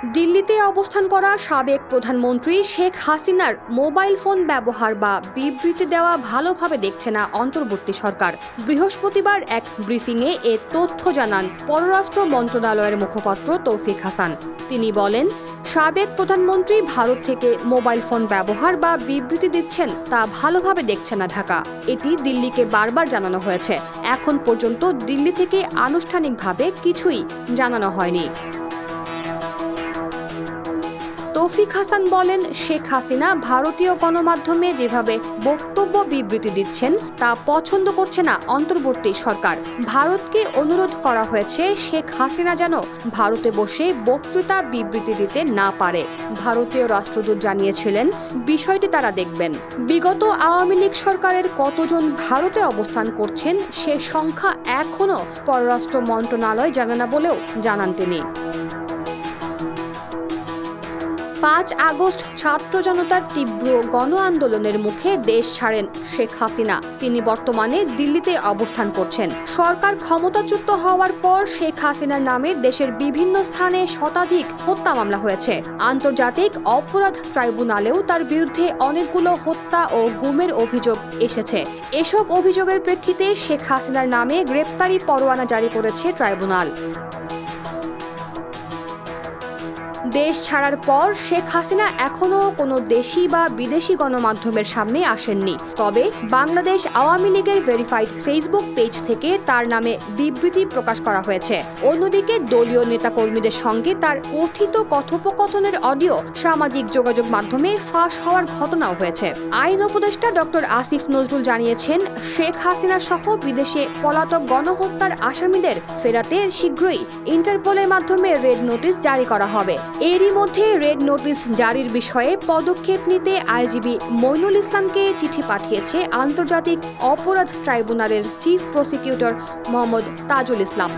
দিল্লিতে অবস্থান করা সাবেক প্রধানমন্ত্রী শেখ হাসিনার মোবাইল ফোন ব্যবহার বা বিবৃতি দেওয়া ভালোভাবে দেখছে না অন্তর্বর্তী সরকার। বৃহস্পতিবার এক ব্রিফিংয়ে এ তথ্য জানান পররাষ্ট্র মন্ত্রণালয়ের মুখপাত্র তৌফিক হাসান। তিনি বলেন, সাবেক প্রধানমন্ত্রী ভারত থেকে মোবাইল ফোন ব্যবহার বা বিবৃতি দিচ্ছেন তা ভালোভাবে দেখছে না ঢাকা। এটি দিল্লিকে বারবার জানানো হয়েছে। এখন পর্যন্ত দিল্লি থেকে আনুষ্ঠানিকভাবে কিছুই জানানো হয়নি। তৌফিক হাসান বলেন, শেখ হাসিনা ভারতীয় গণমাধ্যমে যেভাবে বক্তব্য বিবৃতি দিচ্ছেন তা পছন্দ করছে না অন্তর্বর্তী সরকার। ভারতকে অনুরোধ করা হয়েছে শেখ হাসিনা যেন ভারতে বসে বক্তৃতা বিবৃতি দিতে না পারে। ভারতীয় রাষ্ট্রদূত জানিয়েছিলেন বিষয়টি তারা দেখবেন। বিগত আওয়ামী লীগ সরকারের কতজন ভারতে অবস্থান করছেন সে সংখ্যা এখনও পররাষ্ট্র মন্ত্রণালয় জানে না বলেও জানান তিনি। ৫ আগস্ট ছাত্র জনতার তীব্র গণ আন্দোলনের মুখে দেশ ছাড়েন শেখ হাসিনা। তিনি বর্তমানে দিল্লিতে অবস্থান করছেন। সরকার ক্ষমতাচ্যুত হওয়ার পর শেখ হাসিনার নামে দেশের বিভিন্ন স্থানে শতাধিক হত্যা মামলা হয়েছে। আন্তর্জাতিক অপরাধ ট্রাইব্যুনালেও তার বিরুদ্ধে অনেকগুলো হত্যা ও গুমের অভিযোগ এসেছে। এসব অভিযোগের প্রেক্ষিতে শেখ হাসিনার নামে গ্রেপ্তারি পরোয়ানা জারি করেছে ট্রাইব্যুনাল। দেশ ছাড়ার পর শেখ হাসিনা এখনও কোনো দেশি বা বিদেশি গণমাধ্যমের সামনে আসেননি। তবে বাংলাদেশ আওয়ামী লীগের ভেরিফাইড ফেসবুক পেজ থেকে তার নামে বিবৃতি প্রকাশ করা হয়েছে। অন্যদিকে দলীয় নেতাকর্মীদের সঙ্গে তার কথিত কথোপকথনের অডিও সামাজিক যোগাযোগ মাধ্যমে ফাঁস হওয়ার ঘটনাও হয়েছে। আইন উপদেষ্টা ডক্টর আসিফ নজরুল জানিয়েছেন, শেখ হাসিনা সহ বিদেশে পলাতক গণহত্যার আসামিদের ফেরাতে শীঘ্রই ইন্টারপোলের মাধ্যমে রেড নোটিশ জারি করা হবে। এরই মধ্যে রেড নোটিশ জারির বিষয়ে পদক্ষেপ নিতে আইজিপি মইনুল ইসলামকে চিঠি পাঠিয়েছে আন্তর্জাতিক অপরাধ ট্রাইব্যুনালের চিফ প্রসিকিউটর মোহাম্মদ তাজুল ইসলাম।